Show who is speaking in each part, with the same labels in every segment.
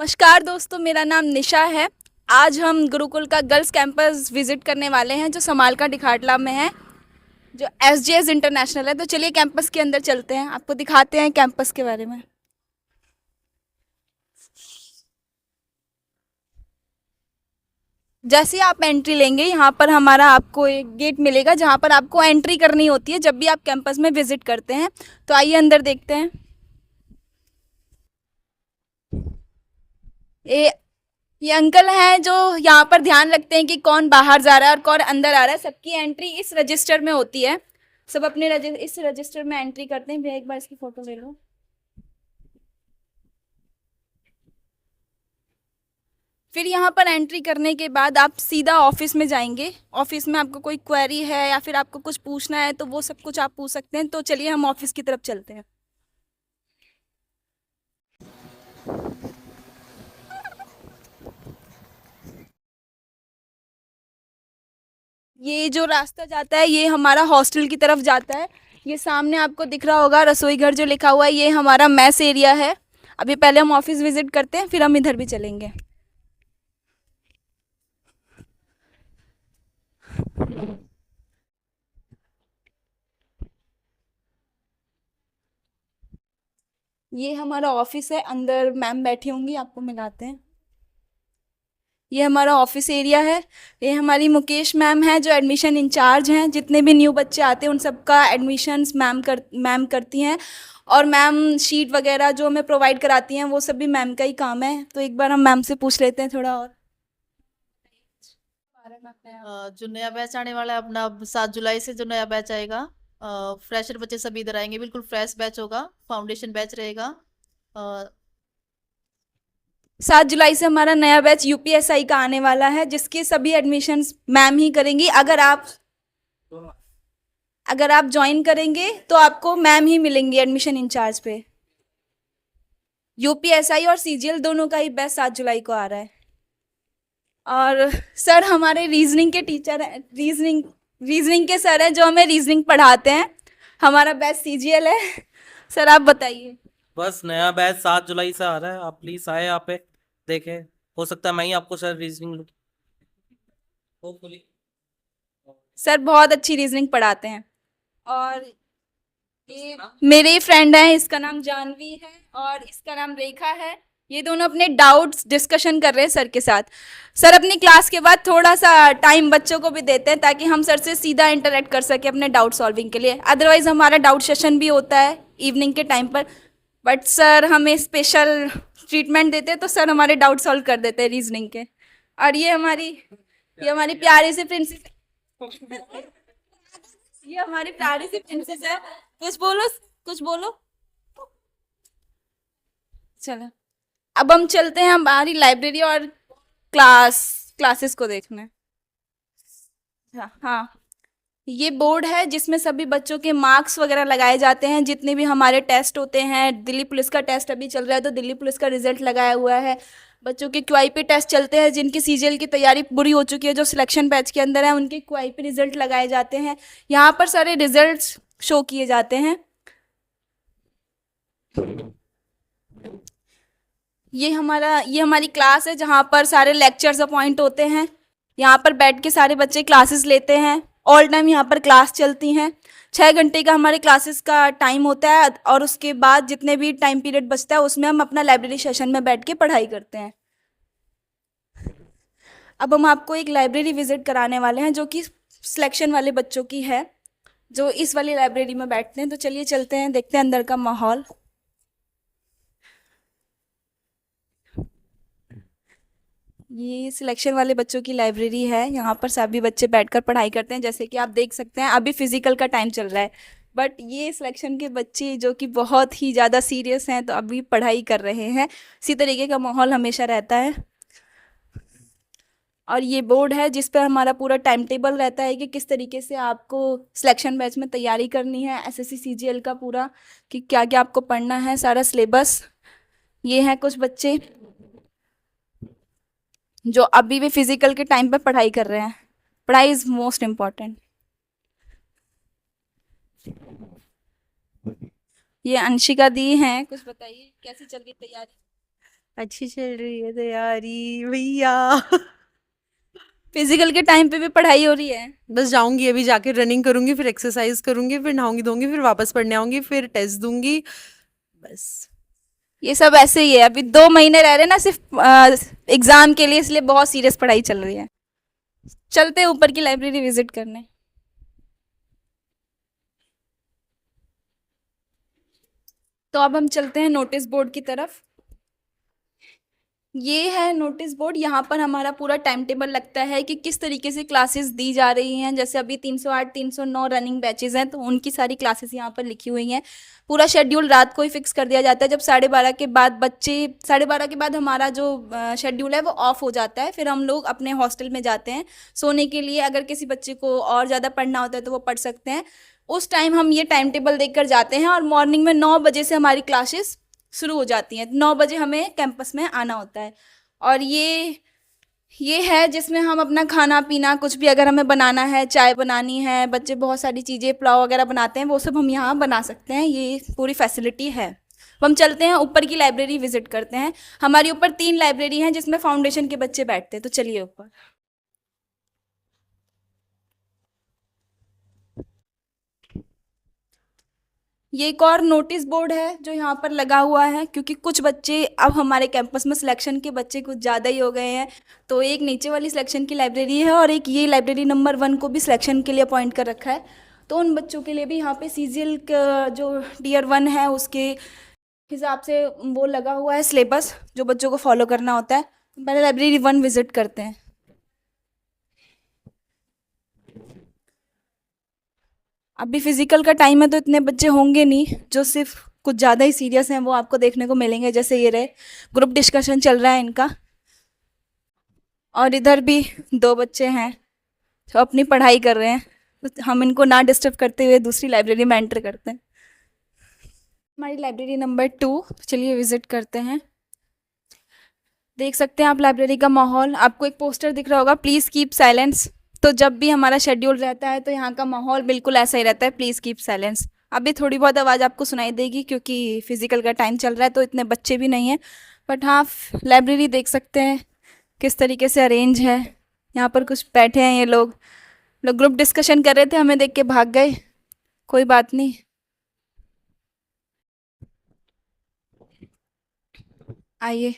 Speaker 1: नमस्कार दोस्तों, मेरा नाम निशा है। आज हम गुरुकुल का गर्ल्स कैंपस विजिट करने वाले हैं जो समालका डिखाटला में है, जो एसजीएस इंटरनेशनल है। तो चलिए कैंपस के अंदर चलते हैं, आपको दिखाते हैं कैंपस के बारे में। जैसे ही आप एंट्री लेंगे, यहाँ पर हमारा आपको एक गेट मिलेगा जहाँ पर आपको एंट्री करनी होती है जब भी आप कैंपस में विजिट करते हैं। तो आइए अंदर देखते हैं। ये ये अंकल हैं जो यहाँ पर ध्यान रखते हैं कि कौन बाहर जा रहा है और कौन अंदर आ रहा है। सबकी एंट्री इस रजिस्टर में होती है। सब अपने इस रजिस्टर में एंट्री करते हैं। भैया एक बार इसकी फोटो ले लो। फिर यहाँ पर एंट्री करने के बाद आप सीधा ऑफिस में जाएंगे। ऑफिस में आपको कोई क्वेरी है या फिर आपको कुछ पूछना है तो वो सब कुछ आप पूछ सकते हैं। तो चलिए हम ऑफिस की तरफ चलते हैं। ये जो रास्ता जाता है ये हमारा हॉस्टल की तरफ जाता है। ये सामने आपको दिख रहा होगा रसोई घर जो लिखा हुआ है, ये हमारा मैस एरिया है। अभी पहले हम ऑफिस विजिट करते हैं, फिर हम इधर भी चलेंगे। ये हमारा ऑफिस है, अंदर मैम बैठी होंगी, आपको मिलाते हैं। ये हमारा ऑफिस एरिया है। ये हमारी मुकेश मैम है जो एडमिशन इंचार्ज हैं। जितने भी न्यू बच्चे आते हैं उन सबका एडमिशन्स मैम करती हैं। और मैम शीट वगैरह जो हमें प्रोवाइड कराती हैं वो सब भी मैम का ही काम है। तो एक बार हम मैम से पूछ लेते हैं थोड़ा और।
Speaker 2: जो नया बैच आने वाला है अपना, अब 7 जुलाई से जो नया बैच आएगा, फ्रेशर बच्चे सभी इधर आएंगे। बिल्कुल फ्रेश बैच होगा, फाउंडेशन बैच रहेगा।
Speaker 1: 7 जुलाई से हमारा नया बैच यूपीएसआई का आने वाला है, जिसके सभी एडमिशन्स मैम ही करेंगी। अगर आप ज्वाइन करेंगे तो आपको मैम ही मिलेंगी एडमिशन इंचार्ज पे। यूपीएसआई और सीजीएल दोनों का ही बैच 7 जुलाई को आ रहा है। और सर हमारे रीजनिंग के टीचर हैं। रीजनिंग के सर हैं जो हमें रीजनिंग पढ़ाते हैं। हमारा बैच सीजीएल है। सर आप बताइए।
Speaker 3: बस नया बैच 7 जुलाई से आ रहा है। आप प्लीज आए यहाँ पे, देखें। हो सकता है मैं ही आपको सर रीजनिंग होपफुली।
Speaker 1: सर बहुत अच्छी रीजनिंग पढ़ाते हैं। और ये मेरे फ्रेंड हैं, इसका नाम जानवी है और इसका नाम रेखा है। ये दोनों अपने डाउट्स डिस्कशन कर रहे हैं सर के साथ। सर अपनी क्लास के बाद थोड़ा सा टाइम बच्चों को भी देते हैं ताकि हम सर से सीधा इंटरेक्ट कर सके अपने डाउट सॉल्विंग के लिए। अदरवाइज हमारा डाउट सेशन भी होता है इवनिंग के टाइम पर, बट सर हमें स्पेशल ट्रीटमेंट देते हैं तो सर हमारे डाउट सॉल्व कर देते हैं रीजनिंग के। और ये हमारी प्यारी सी प्रिंसेस ये हमारी प्यारी सी प्रिंसेस है। कुछ बोलो, कुछ बोलो। चलो अब हम चलते हैं हमारी लाइब्रेरी और क्लासेस को देखने। हाँ हाँ, ये बोर्ड है जिसमें सभी बच्चों के मार्क्स वगैरह लगाए जाते हैं। जितने भी हमारे टेस्ट होते हैं, दिल्ली पुलिस का टेस्ट अभी चल रहा है तो दिल्ली पुलिस का रिजल्ट लगाया हुआ है। बच्चों के क्यूआईपी टेस्ट चलते हैं, जिनकी सीजीएल की तैयारी पूरी हो चुकी है, जो सिलेक्शन बैच के अंदर है, उनके क्यूआईपी रिजल्ट लगाए जाते हैं। यहाँ पर सारे रिजल्ट्स शो किए जाते हैं। ये हमारी क्लास है जहाँ पर सारे लेक्चर्स अपॉइंट होते हैं। यहाँ पर बैठ के सारे बच्चे क्लासेस लेते हैं। ऑल टाइम यहाँ पर क्लास चलती हैं। 6 घंटे का हमारे क्लासेस का टाइम होता है और उसके बाद जितने भी टाइम पीरियड बचता है उसमें हम अपना लाइब्रेरी सेशन में बैठ के पढ़ाई करते हैं। अब हम आपको एक लाइब्रेरी विजिट कराने वाले हैं जो कि सिलेक्शन वाले बच्चों की है, जो इस वाली लाइब्रेरी में बैठते हैं। तो चलिए चलते हैं, देखते हैं अंदर का माहौल। ये सिलेक्शन वाले बच्चों की लाइब्रेरी है। यहाँ पर सभी बच्चे बैठकर पढ़ाई करते हैं। जैसे कि आप देख सकते हैं अभी फिजिकल का टाइम चल रहा है, बट ये सिलेक्शन के बच्चे जो कि बहुत ही ज़्यादा सीरियस हैं तो अभी पढ़ाई कर रहे हैं। इसी तरीके का माहौल हमेशा रहता है। और ये बोर्ड है जिस पर हमारा पूरा टाइम टेबल रहता है कि किस तरीके से आपको सिलेक्शन बैच में तैयारी करनी है, एसएससी सीजीएल का पूरा, कि क्या क्या आपको पढ़ना है, सारा सिलेबस। ये हैं कुछ बच्चे जो अभी भी फिजिकल के टाइम पे पढ़ाई कर रहे हैं। पढ़ाई इज मोस्ट इम्पॉर्टेंट। ये अंशिका दी हैं, कुछ बताइए कैसी चल रही तैयारी।
Speaker 4: अच्छी चल रही है तैयारी भैया।
Speaker 1: फिजिकल के टाइम पे भी पढ़ाई हो रही है?
Speaker 4: बस जाऊंगी अभी, जाके रनिंग करूंगी, फिर एक्सरसाइज करूंगी, फिर नहाऊंगी धोऊंगी, फिर वापस पढ़ने आऊंगी, फिर टेस्ट दूंगी, बस।
Speaker 1: ये सब ऐसे ही है, अभी 2 महीने रह रहे हैं ना सिर्फ एग्जाम के लिए, इसलिए बहुत सीरियस पढ़ाई चल रही है। चलते हैं ऊपर की लाइब्रेरी विजिट करने। तो अब हम चलते हैं नोटिस बोर्ड की तरफ। ये है नोटिस बोर्ड, यहाँ पर हमारा पूरा टाइम टेबल लगता है कि किस तरीके से क्लासेस दी जा रही हैं। जैसे अभी 308 309 रनिंग बैचेज हैं, तो उनकी सारी क्लासेस यहाँ पर लिखी हुई हैं। पूरा शेड्यूल रात को ही फिक्स कर दिया जाता है, जब 12:30 के बाद बच्चे 12:30 के बाद हमारा जो शेड्यूल है वो ऑफ हो जाता है। फिर हम लोग अपने हॉस्टल में जाते हैं सोने के लिए। अगर किसी बच्चे को और ज़्यादा पढ़ना होता है तो वो पढ़ सकते हैं। उस टाइम हम ये टाइम टेबल देख कर जाते हैं, और मॉर्निंग में 9 बजे से हमारी क्लासेस शुरू हो जाती हैं। 9 बजे हमें कैंपस में आना होता है। और ये है जिसमें हम अपना खाना पीना कुछ भी अगर हमें बनाना है, चाय बनानी है, बच्चे बहुत सारी चीज़ें पुलाव वगैरह बनाते हैं, वो सब हम यहाँ बना सकते हैं। ये पूरी फैसिलिटी है। अब हम चलते हैं ऊपर की लाइब्रेरी विजिट करते हैं। हमारी ऊपर 3 लाइब्रेरी हैं जिसमें फाउंडेशन के बच्चे बैठते हैं। तो चलिए ऊपर। ये एक और नोटिस बोर्ड है जो यहाँ पर लगा हुआ है, क्योंकि कुछ बच्चे अब हमारे कैंपस में सिलेक्शन के बच्चे कुछ ज़्यादा ही हो गए हैं। तो एक नीचे वाली सिलेक्शन की लाइब्रेरी है और एक ये लाइब्रेरी नंबर 1 को भी सिलेक्शन के लिए अपॉइंट कर रखा है। तो उन बच्चों के लिए भी यहाँ पे सीजीएल का जो टीयर 1 है उसके हिसाब से वो लगा हुआ है सिलेबस जो बच्चों को फॉलो करना होता है। पहले लाइब्रेरी 1 विजिट करते हैं। अभी फिजिकल का टाइम है तो इतने बच्चे होंगे नहीं, जो सिर्फ कुछ ज़्यादा ही सीरियस हैं वो आपको देखने को मिलेंगे। जैसे ये रहे, ग्रुप डिस्कशन चल रहा है इनका। और इधर भी 2 बच्चे हैं जो अपनी पढ़ाई कर रहे हैं, तो हम इनको ना डिस्टर्ब करते हुए दूसरी लाइब्रेरी में एंटर करते हैं। हमारी लाइब्रेरी नंबर 2, चलिए विजिट करते हैं। देख सकते हैं आप लाइब्रेरी का माहौल। आपको एक पोस्टर दिख रहा होगा, प्लीज़ कीप साइलेंस। तो जब भी हमारा शेड्यूल रहता है तो यहाँ का माहौल बिल्कुल ऐसा ही रहता है, प्लीज़ कीप साइलेंस। अभी थोड़ी बहुत आवाज़ आपको सुनाई देगी क्योंकि फिजिकल का टाइम चल रहा है, तो इतने बच्चे भी नहीं हैं। बट हाँ, लाइब्रेरी देख सकते हैं किस तरीके से अरेंज है। यहाँ पर कुछ बैठे हैं ये लोग ग्रुप डिस्कशन कर रहे थे, हमें देख के भाग गए, कोई बात नहीं। आइए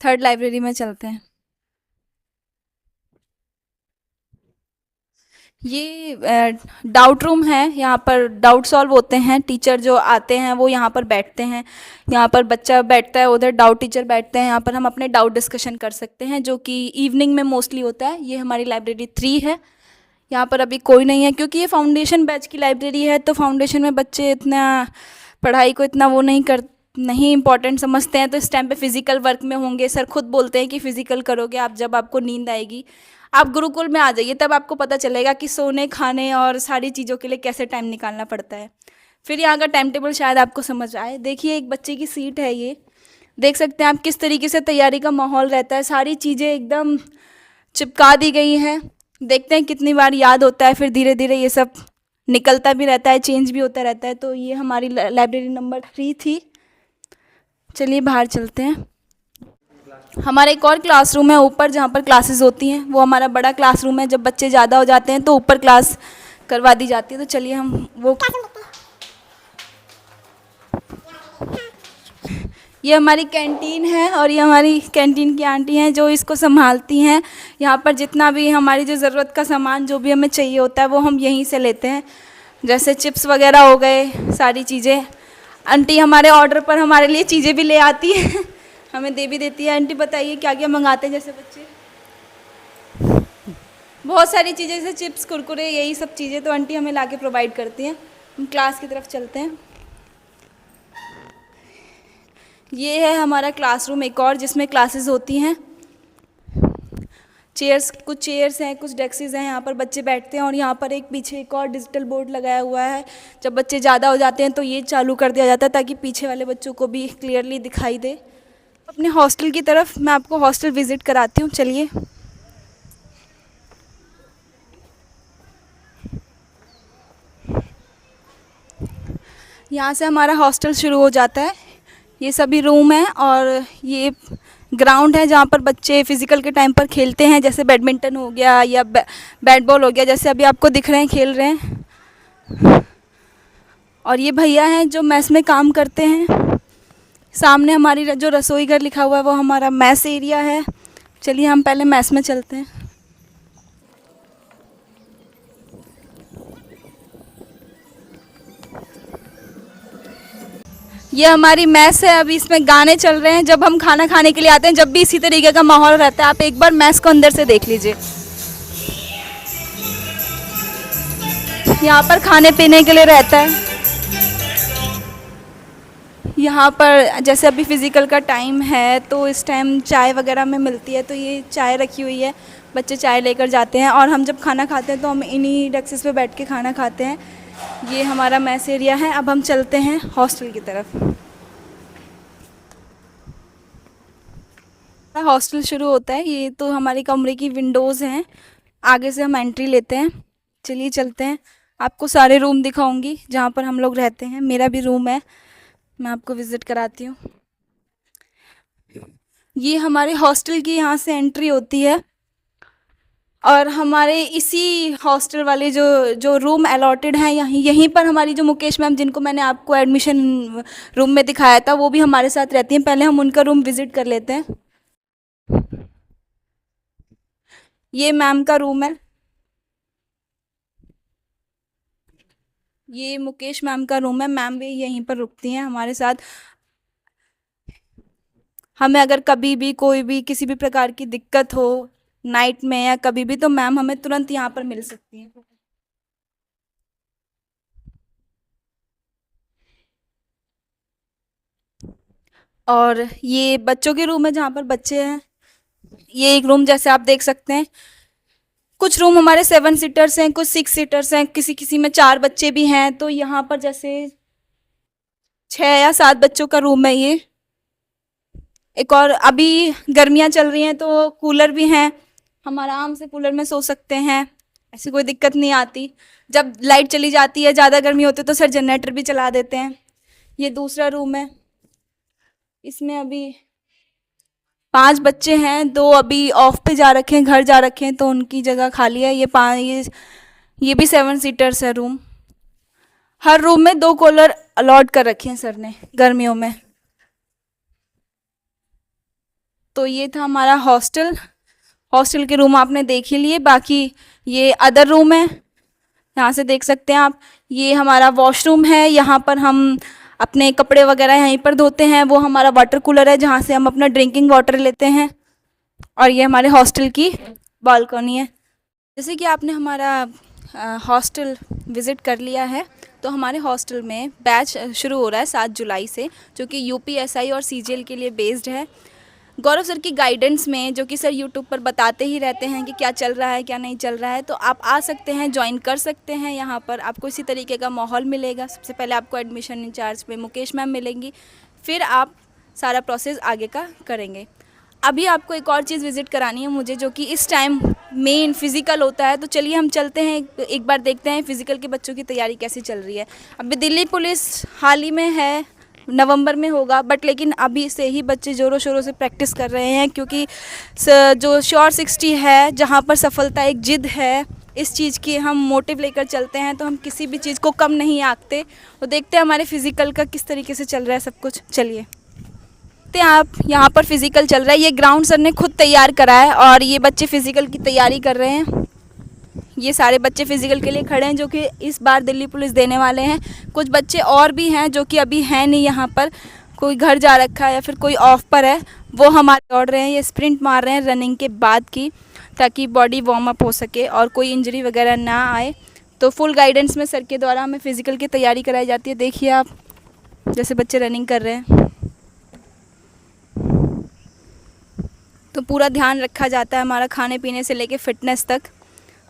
Speaker 1: 3rd लाइब्रेरी में चलते हैं। ये डाउट रूम है, यहाँ पर डाउट सॉल्व होते हैं। टीचर जो आते हैं वो यहाँ पर बैठते हैं, यहाँ पर बच्चा बैठता है, उधर डाउट टीचर बैठते हैं। यहाँ पर हम अपने डाउट डिस्कशन कर सकते हैं, जो कि इवनिंग में मोस्टली होता है। ये हमारी लाइब्रेरी 3 है। यहाँ पर अभी कोई नहीं है क्योंकि ये फाउंडेशन बैच की लाइब्रेरी है, तो फाउंडेशन में बच्चे इतना पढ़ाई को इतना वो नहीं इम्पॉर्टेंट समझते हैं। तो इस टाइम पे फिजिकल वर्क में होंगे। सर खुद बोलते हैं कि फिजिकल करोगे आप जब आपको नींद आएगी। आप गुरुकुल में आ जाइए, तब आपको पता चलेगा कि सोने खाने और सारी चीज़ों के लिए कैसे टाइम निकालना पड़ता है। फिर यहाँ का टाइम टेबल शायद आपको समझ आए। देखिए एक बच्चे की सीट है, ये देख सकते हैं आप किस तरीके से तैयारी का माहौल रहता है। सारी चीज़ें एकदम चिपका दी गई हैं। देखते हैं कितनी बार याद होता है, फिर धीरे धीरे ये सब निकलता भी रहता है, चेंज भी होता रहता है। तो ये हमारी लाइब्रेरी नंबर 3 थी। चलिए बाहर चलते हैं। हमारा एक और क्लासरूम है ऊपर जहाँ पर क्लासेस होती हैं, वो हमारा बड़ा क्लासरूम है। जब बच्चे ज़्यादा हो जाते हैं तो ऊपर क्लास करवा दी जाती है। तो चलिए हम वो, ये हमारी कैंटीन है और ये हमारी कैंटीन की आंटी हैं जो इसको संभालती हैं। यहाँ पर जितना भी हमारी जो ज़रूरत का सामान जो भी हमें चाहिए होता है वो हम यहीं से लेते हैं। जैसे चिप्स वगैरह हो गए, सारी चीज़ें आंटी हमारे ऑर्डर पर हमारे लिए चीज़ें भी ले आती हैं, हमें दे भी देती है। आंटी बताइए क्या क्या मंगाते हैं जैसे बच्चे? बहुत सारी चीज़ें जैसे चिप्स कुरकुरे यही सब चीज़ें तो आंटी हमें लाके प्रोवाइड करती हैं। हम क्लास की तरफ चलते हैं। ये है हमारा क्लासरूम एक और, जिसमें क्लासेस होती हैं। कुछ चेयर्स हैं, कुछ डेस्क्स हैं, यहाँ पर बच्चे बैठते हैं। और यहाँ पर एक पीछे एक और डिजिटल बोर्ड लगाया हुआ है। जब बच्चे ज़्यादा हो जाते हैं तो ये चालू कर दिया जाता है ताकि पीछे वाले बच्चों को भी क्लियरली दिखाई दे। अपने हॉस्टल की तरफ मैं आपको हॉस्टल विज़िट कराती हूँ, चलिए। यहाँ से हमारा हॉस्टल शुरू हो जाता है। ये सभी रूम हैं और ये ग्राउंड है जहाँ पर बच्चे फिज़िकल के टाइम पर खेलते हैं, जैसे बैडमिंटन हो गया या बैट बॉल हो गया, जैसे अभी आपको दिख रहे हैं खेल रहे हैं। और ये भैया हैं जो मेस में काम करते हैं। सामने हमारी जो रसोई घर लिखा हुआ है वो हमारा मेस एरिया है। चलिए हम पहले मेस में चलते हैं। ये हमारी मेस है, अभी इसमें गाने चल रहे हैं जब हम खाना खाने के लिए आते हैं, जब भी इसी तरीके का माहौल रहता है। आप एक बार मेस को अंदर से देख लीजिए। यहाँ पर खाने पीने के लिए रहता है। यहाँ पर जैसे अभी फ़िज़िकल का टाइम है तो इस टाइम चाय वगैरह में मिलती है, तो ये चाय रखी हुई है, बच्चे चाय लेकर जाते हैं। और हम जब खाना खाते हैं तो हम इन्हीं डेस्क्स पे बैठ के खाना खाते हैं। ये हमारा मेस एरिया है। अब हम चलते हैं हॉस्टल की तरफ। हॉस्टल शुरू होता है। ये तो हमारे कमरे की विंडोज़ हैं, आगे से हम एंट्री लेते हैं। चलिए चलते हैं, आपको सारे रूम दिखाऊंगी जहाँ पर हम लोग रहते हैं। मेरा भी रूम है, मैं आपको विज़िट कराती हूँ। ये हमारे हॉस्टल की यहाँ से एंट्री होती है और हमारे इसी हॉस्टल वाले जो रूम अलॉटेड हैं यहीं पर हमारी जो मुकेश मैम, जिनको मैंने आपको एडमिशन रूम में दिखाया था, वो भी हमारे साथ रहती हैं। पहले हम उनका रूम विज़िट कर लेते हैं। ये मैम का रूम है। ये मुकेश मैम का रूम है। मैम भी यहीं पर रुकती हैं हमारे साथ। हमें अगर कभी भी कोई भी किसी भी प्रकार की दिक्कत हो नाइट में या कभी भी, तो मैम हमें तुरंत यहाँ पर मिल सकती हैं। और ये बच्चों के रूम है जहाँ पर बच्चे हैं। ये एक रूम जैसे आप देख सकते हैं। कुछ रूम हमारे 7 सीटर्स हैं, कुछ 6 सीटर्स हैं, किसी में 4 बच्चे भी हैं। तो यहाँ पर जैसे 6 या 7 बच्चों का रूम है ये। एक और अभी गर्मियाँ चल रही हैं तो कूलर भी हैं, हम आराम से कूलर में सो सकते हैं, ऐसी कोई दिक्कत नहीं आती। जब लाइट चली जाती है, ज़्यादा गर्मी होती है, तो सर जनरेटर भी चला देते हैं। ये दूसरा रूम है। इसमें अभी 5 बच्चे हैं, 2 अभी ऑफ पे जा रखे हैं, घर जा रखे हैं, तो उनकी जगह खाली है। ये भी 7 सीटर्स है रूम। हर रूम में 2 कूलर अलॉट कर रखे हैं सर ने गर्मियों में। तो ये था हमारा हॉस्टल के रूम आपने देख ही लिए। बाकी ये अदर रूम है, यहाँ से देख सकते हैं आप। ये हमारा वॉशरूम है, यहाँ पर हम अपने कपड़े वगैरह यहीं पर धोते हैं। वो हमारा वाटर कूलर है जहाँ से हम अपना ड्रिंकिंग वाटर लेते हैं। और ये हमारे हॉस्टल की बालकनी है। जैसे कि आपने हमारा हॉस्टल विज़िट कर लिया है, तो हमारे हॉस्टल में बैच शुरू हो रहा है 7 जुलाई से, जो कि यूपीएसआई और सीजीएल के लिए बेस्ड है। गौरव सर की गाइडेंस में, जो कि सर यूट्यूब पर बताते ही रहते हैं कि क्या चल रहा है क्या नहीं चल रहा है, तो आप आ सकते हैं, ज्वाइन कर सकते हैं। यहाँ पर आपको इसी तरीके का माहौल मिलेगा। सबसे पहले आपको एडमिशन इंचार्ज में मुकेश मैम मिलेंगी, फिर आप सारा प्रोसेस आगे का करेंगे। अभी आपको एक और चीज़ विज़िट करानी है मुझे, जो कि इस टाइम मेन फिज़िकल होता है। तो चलिए हम चलते हैं, एक बार देखते हैं फ़िज़िकल के बच्चों की तैयारी कैसी चल रही है। अभी दिल्ली पुलिस हाल ही में है, नवंबर में होगा, बट लेकिन अभी से ही बच्चे ज़ोरों शोरों से प्रैक्टिस कर रहे हैं, क्योंकि जो श्योर 60 है, जहाँ पर सफलता एक जिद है, इस चीज़ की हम मोटिव लेकर चलते हैं, तो हम किसी भी चीज़ को कम नहीं आंकते। तो देखते हैं हमारे फिज़िकल का किस तरीके से चल रहा है सब कुछ। चलिए देखते हैं। आप यहाँ पर फिज़िकल चल रहा है, ये ग्राउंड सर ने खुद तैयार करा है और ये बच्चे फ़िज़िकल की तैयारी कर रहे हैं। ये सारे बच्चे फ़िज़िकल के लिए खड़े हैं, जो कि इस बार दिल्ली पुलिस देने वाले हैं। कुछ बच्चे और भी हैं जो कि अभी हैं नहीं यहाँ पर, कोई घर जा रखा है या फिर कोई ऑफ पर है, वो हमारे दौड़ रहे हैं। ये स्प्रिंट मार रहे हैं रनिंग के बाद की, ताकि बॉडी वार्म अप हो सके और कोई इंजरी वगैरह ना आए। तो फुल गाइडेंस में सर के द्वारा हमें फ़िज़िकल की तैयारी कराई जाती है। देखिए आप, जैसे बच्चे रनिंग कर रहे हैं, तो पूरा ध्यान रखा जाता है हमारा, खाने पीने से लेके फ़िटनेस तक।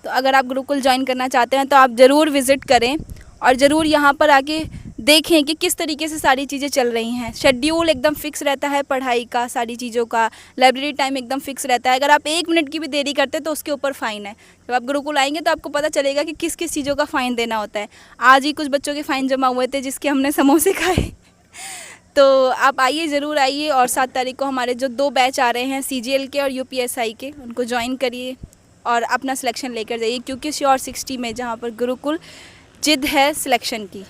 Speaker 1: तो अगर आप गुरुकुल ज्वाइन करना चाहते हैं तो आप ज़रूर विज़िट करें और ज़रूर यहाँ पर आके देखें कि किस तरीके से सारी चीज़ें चल रही हैं। शेड्यूल एकदम फ़िक्स रहता है पढ़ाई का, सारी चीज़ों का, लाइब्रेरी टाइम एकदम फ़िक्स रहता है। अगर आप 1 मिनट की भी देरी करते हैं तो उसके ऊपर फ़ाइन है। जब आप गुरुकुल आएंगे तो आपको पता चलेगा कि किस किस चीज़ों का फ़ाइन देना होता है। आज ही कुछ बच्चों के फ़ाइन जमा हुए थे जिसके हमने समोसे खाए। तो आप आइए, ज़रूर आइए। और 7 तारीख को हमारे जो 2 बैच आ रहे हैं CGL के और UPSI के, उनको ज्वाइन करिए और अपना सिलेक्शन लेकर जाइए, क्योंकि श्योर 60 में जहाँ पर गुरुकुल जिद है सिलेक्शन की।